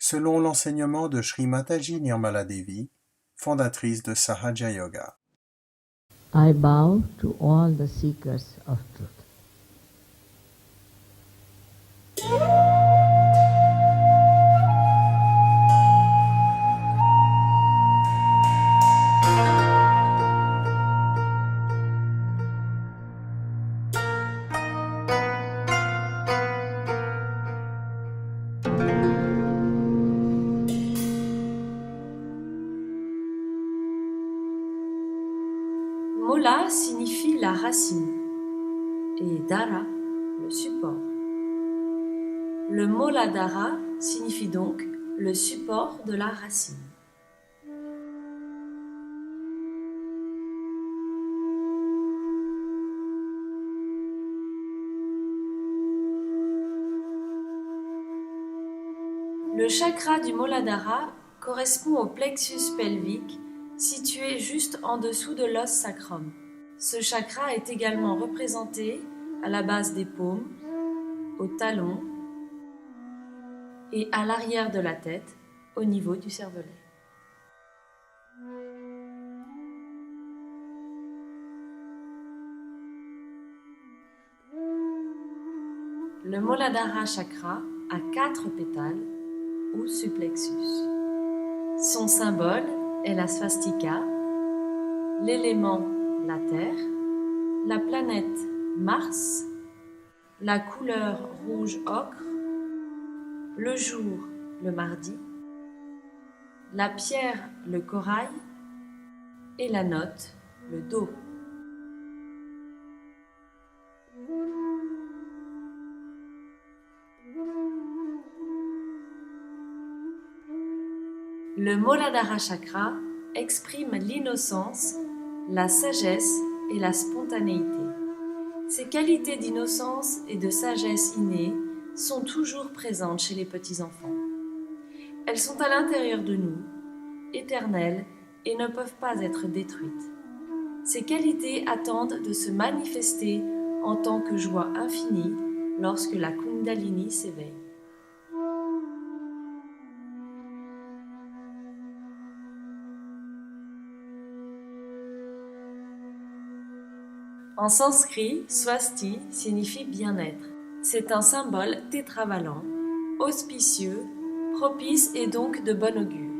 selon l'enseignement de Sri Mataji Nirmala Devi, fondatrice de Sahaja Yoga. I bow to all the seekers of truth. Mola signifie la racine et Dara le support. Le Moladhara signifie donc le support de la racine. Le chakra du Moladhara correspond au plexus pelvique situé juste en dessous de l'os sacrum. Ce chakra est également représenté à la base des paumes, au talon et à l'arrière de la tête, au niveau du cervelet. Le Muladhara chakra a 4 pétales ou subplexus. Son symbole est la swastika, l'élément la terre, la planète Mars, la couleur rouge ocre, le jour le mardi, la pierre le corail et la note le do. Le Muladhara chakra exprime l'innocence, la sagesse et la spontanéité. Ces qualités d'innocence et de sagesse innée sont toujours présentes chez les petits-enfants. Elles sont à l'intérieur de nous, éternelles et ne peuvent pas être détruites. Ces qualités attendent de se manifester en tant que joie infinie lorsque la Kundalini s'éveille. En sanskrit, swasti signifie bien-être. C'est un symbole tétravalent, auspicieux, propice et donc de bon augure.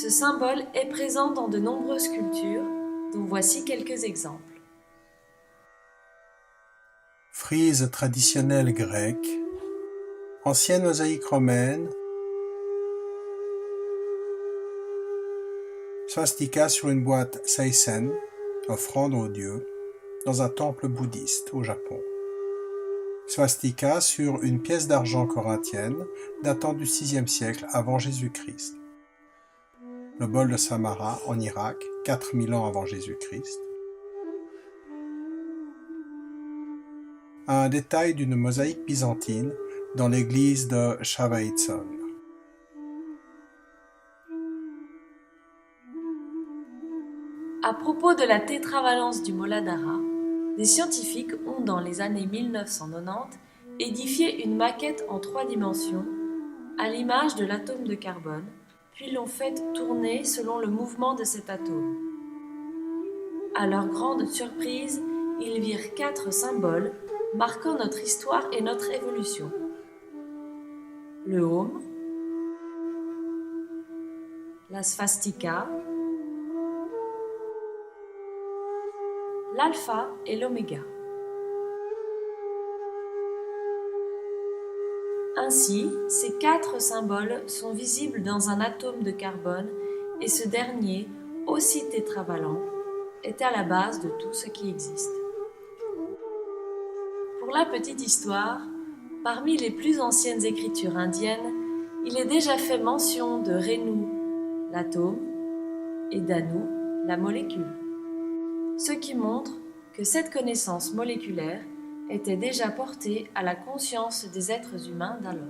Ce symbole est présent dans de nombreuses cultures, dont voici quelques exemples. Frise traditionnelle grecque, ancienne mosaïque romaine, swastika sur une boîte seisen, offrande aux dieux, dans un temple bouddhiste au Japon. Swastika sur une pièce d'argent corinthienne datant du VIe siècle avant Jésus-Christ. Le bol de Samarra en Irak, 4000 ans avant Jésus-Christ. Un détail d'une mosaïque byzantine dans l'église de Chavaïtson. À propos de la tétravalence du Muladhara, des scientifiques ont dans les années 1990 édifié une maquette en 3 dimensions à l'image de l'atome de carbone, puis l'ont fait tourner selon le mouvement de cet atome. À leur grande surprise, ils virent 4 symboles marquant notre histoire et notre évolution. Le Om, la swastika, l'alpha et l'oméga. Ainsi, ces 4 symboles sont visibles dans un atome de carbone et ce dernier, aussi tétravalent, est à la base de tout ce qui existe. Pour la petite histoire, parmi les plus anciennes écritures indiennes, il est déjà fait mention de Renu, l'atome, et d'Anu, la molécule. Ce qui montre que cette connaissance moléculaire était déjà portée à la conscience des êtres humains d'alors.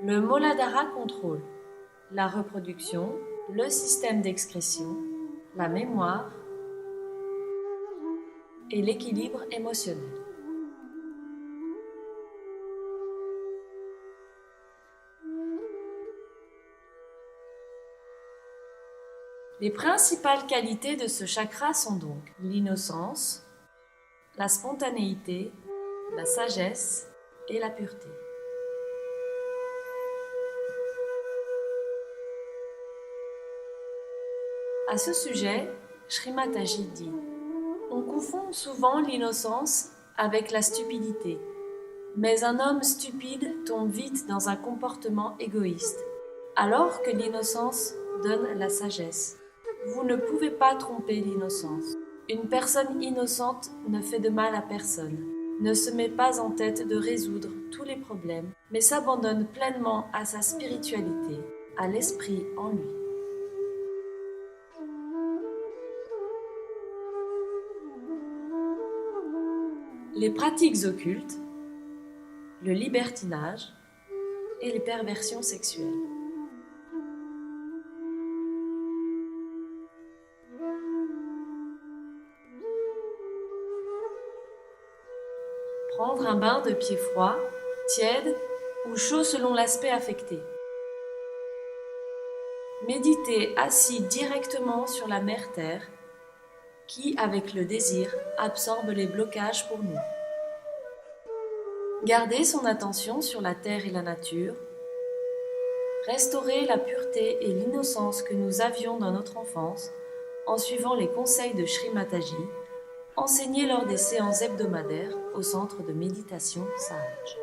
Le Muladhara contrôle la reproduction, le système d'excrétion, la mémoire, et l'équilibre émotionnel. Les principales qualités de ce chakra sont donc l'innocence, la spontanéité, la sagesse et la pureté. À ce sujet, Sri Mataji dit « On confond souvent l'innocence avec la stupidité, mais un homme stupide tombe vite dans un comportement égoïste, alors que l'innocence donne la sagesse. Vous ne pouvez pas tromper l'innocence. Une personne innocente ne fait de mal à personne, ne se met pas en tête de résoudre tous les problèmes, mais s'abandonne pleinement à sa spiritualité, à l'esprit en lui. » Les pratiques occultes, le libertinage et les perversions sexuelles. Prendre un bain de pied froid, tiède ou chaud selon l'aspect affecté. Méditer assis directement sur la mère Terre, qui, avec le désir, absorbe les blocages pour nous. Garder son attention sur la terre et la nature, restaurer la pureté et l'innocence que nous avions dans notre enfance en suivant les conseils de Sri Mataji, enseignés lors des séances hebdomadaires au centre de méditation sage.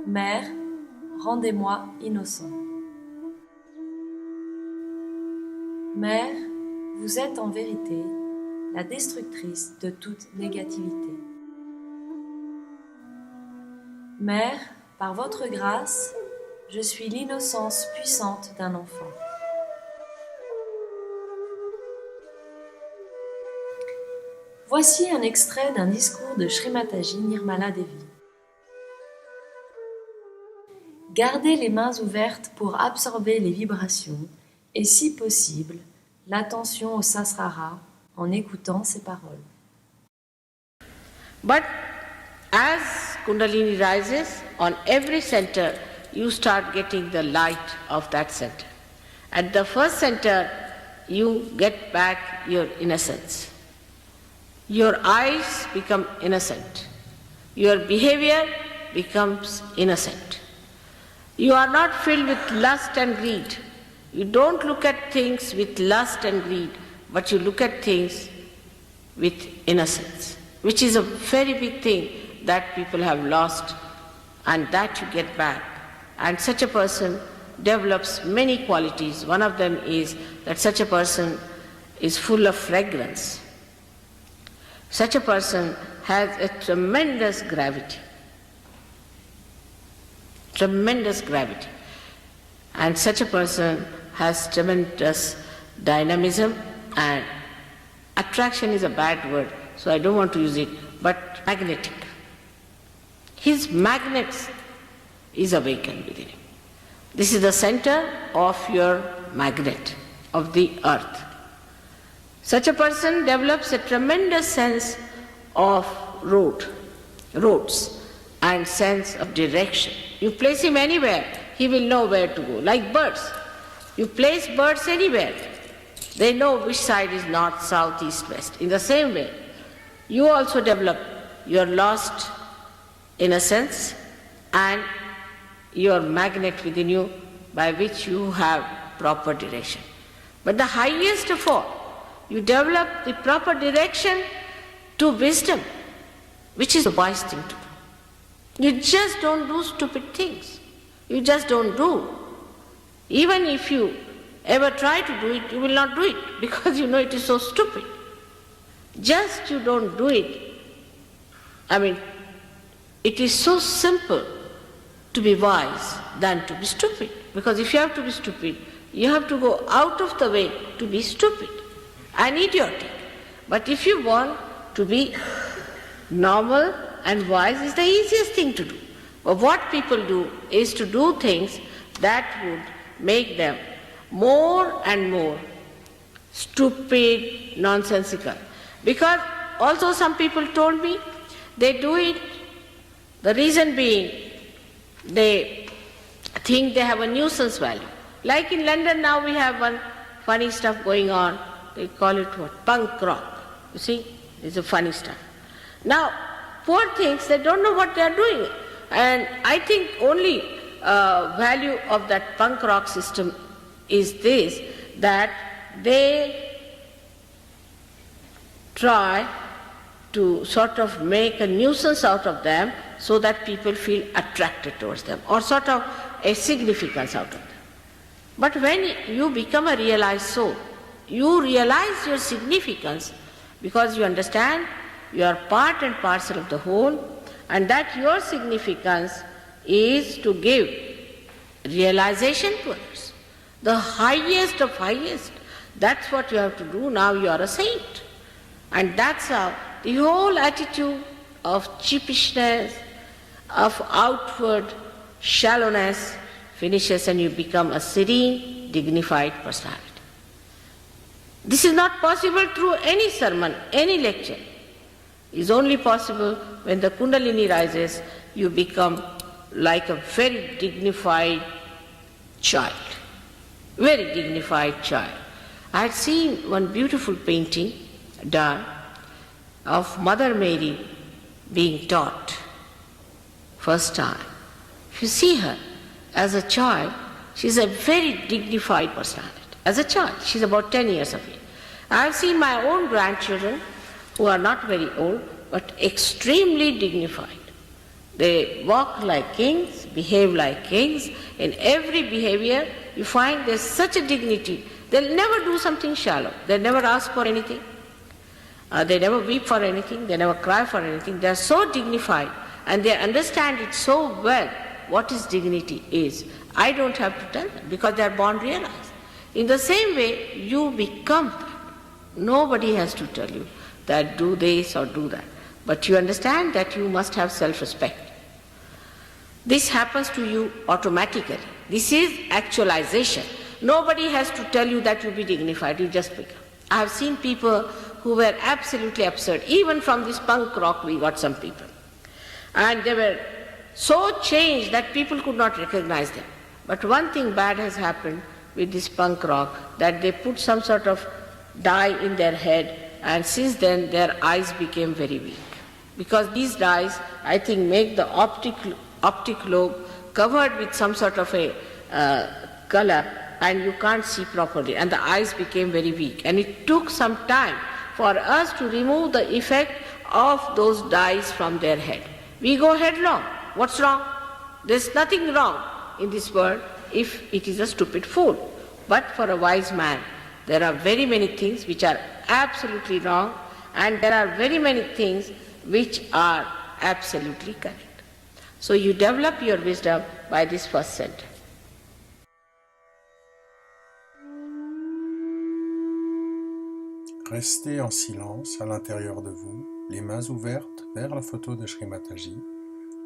Mère, rendez-moi innocent. Mère, vous êtes en vérité la destructrice de toute négativité. Mère, par votre grâce, je suis l'innocence puissante d'un enfant. Voici un extrait d'un discours de Sri Mataji Nirmala Devi. Gardez les mains ouvertes pour absorber les vibrations et, si possible, l'attention au sasrara en écoutant ces paroles. But as Kundalini rises, on every center, you start getting the light of that center. At the first center, you get back your innocence. Your eyes become innocent. Your behavior becomes innocent. You are not filled with lust and greed. You don't look at things with lust and greed, but you look at things with innocence, which is a very big thing that people have lost, and that you get back. And such a person develops many qualities. One of them is that such a person is full of fragrance. Such a person has a tremendous gravity. Tremendous gravity. And such a person has tremendous dynamism, and attraction is a bad word, so I don't want to use it, but magnetic. His magnet is awakened within him. This is the center of your magnet, of the earth. Such a person develops a tremendous sense of roads, and sense of direction. You place him anywhere, he will know where to go. Like birds. You place birds anywhere, they know which side is north, south, east, west. In the same way, you also develop your lost innocence and your magnet within you by which you have proper direction. But the highest of all, you develop the proper direction to wisdom, which is a wise thing to do. You just don't do stupid things. You just don't do. Even if you ever try to do it, you will not do it because you know it is so stupid. Just you don't do it. I mean, it is so simple to be wise than to be stupid. Because if you have to be stupid, you have to go out of the way to be stupid and idiotic. But if you want to be normal and wise, is the easiest thing to do. But what people do is to do things that would make them more and more stupid, nonsensical. Because also some people told me they do it, the reason being they think they have a nuisance value. Like in London now we have one funny stuff going on, they call it what? Punk rock. You see, it's a funny stuff. Now, poor things, they don't know what they are doing. And I think only value of that punk rock system is this, that they try to sort of make a nuisance out of them so that people feel attracted towards them, or sort of a significance out of them. But when you become a realized soul, you realize your significance because you understand you are part and parcel of the whole, and that your significance is to give realization to others. The highest of highest, that's what you have to do. Now you are a saint. And that's how the whole attitude of cheapishness, of outward shallowness finishes, and you become a serene, dignified personality. This is not possible through any sermon, any lecture. It is only possible when the Kundalini rises, you become like a very dignified child. Very dignified child. I had seen one beautiful painting done of Mother Mary being taught first time. If you see her as a child, she is a very dignified personality. As a child, she is about 10 years of age. I have seen my own grandchildren who are not very old but extremely dignified. They walk like kings, behave like kings. In every behavior, you find there's such a dignity. They'll never do something shallow. They'll never ask for anything. They never weep for anything. They never cry for anything. They're so dignified and they understand it so well what is dignity is. I don't have to tell them because they're born realized. In the same way, you become that. Nobody has to tell you that do this or do that. But you understand that you must have self-respect. This happens to you automatically. This is actualization. Nobody has to tell you that you be dignified, you just become. I have seen people who were absolutely absurd. Even from this punk rock we got some people. And they were so changed that people could not recognize them. But one thing bad has happened with this punk rock, that they put some sort of dye in their head, and since then their eyes became very weak. Because these dyes, I think, make the optic lobe covered with some sort of a color, and you can't see properly, and the eyes became very weak. And it took some time for us to remove the effect of those dyes from their head. We go headlong. What's wrong? There's nothing wrong in this world if it is a stupid fool. But for a wise man, there are very many things which are absolutely wrong, and there are very many things which are absolutely correct. So you develop your wisdom by this first center. Restez en silence à l'intérieur de vous, les mains ouvertes vers la photo de Shri Mataji,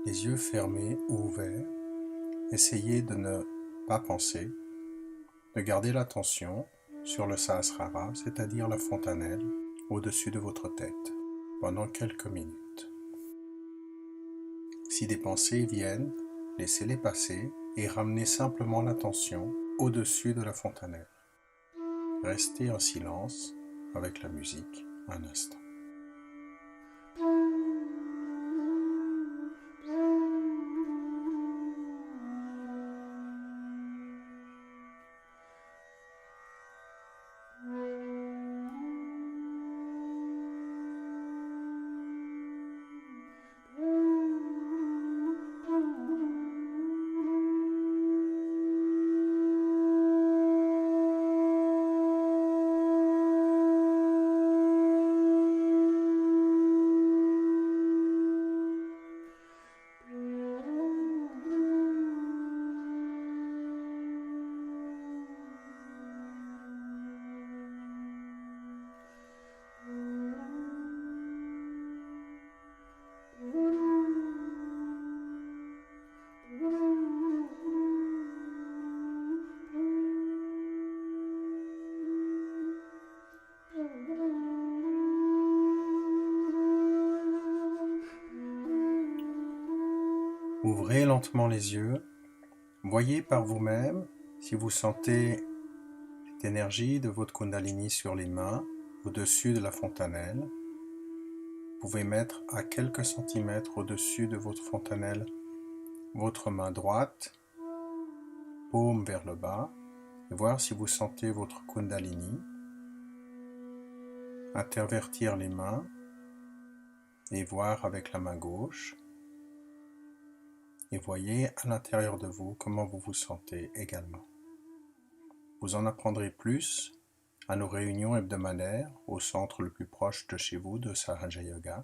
les yeux fermés ou ouverts. Essayez de ne pas penser, de garder l'attention sur le Sahasrara, c'est-à-dire la fontanelle, au-dessus de votre tête, pendant quelques minutes. Si des pensées viennent, laissez-les passer et ramenez simplement l'attention au-dessus de la fontanelle. Restez en silence avec la musique un instant. Ouvrez lentement les yeux. Voyez par vous-même si vous sentez cette énergie de votre Kundalini sur les mains, au-dessus de la fontanelle. Vous pouvez mettre à quelques centimètres au-dessus de votre fontanelle votre main droite, paume vers le bas, et voir si vous sentez votre Kundalini. Intervertir les mains et voir avec la main gauche. Et voyez à l'intérieur de vous comment vous vous sentez également. Vous en apprendrez plus à nos réunions hebdomadaires au centre le plus proche de chez vous de Sahaja Yoga.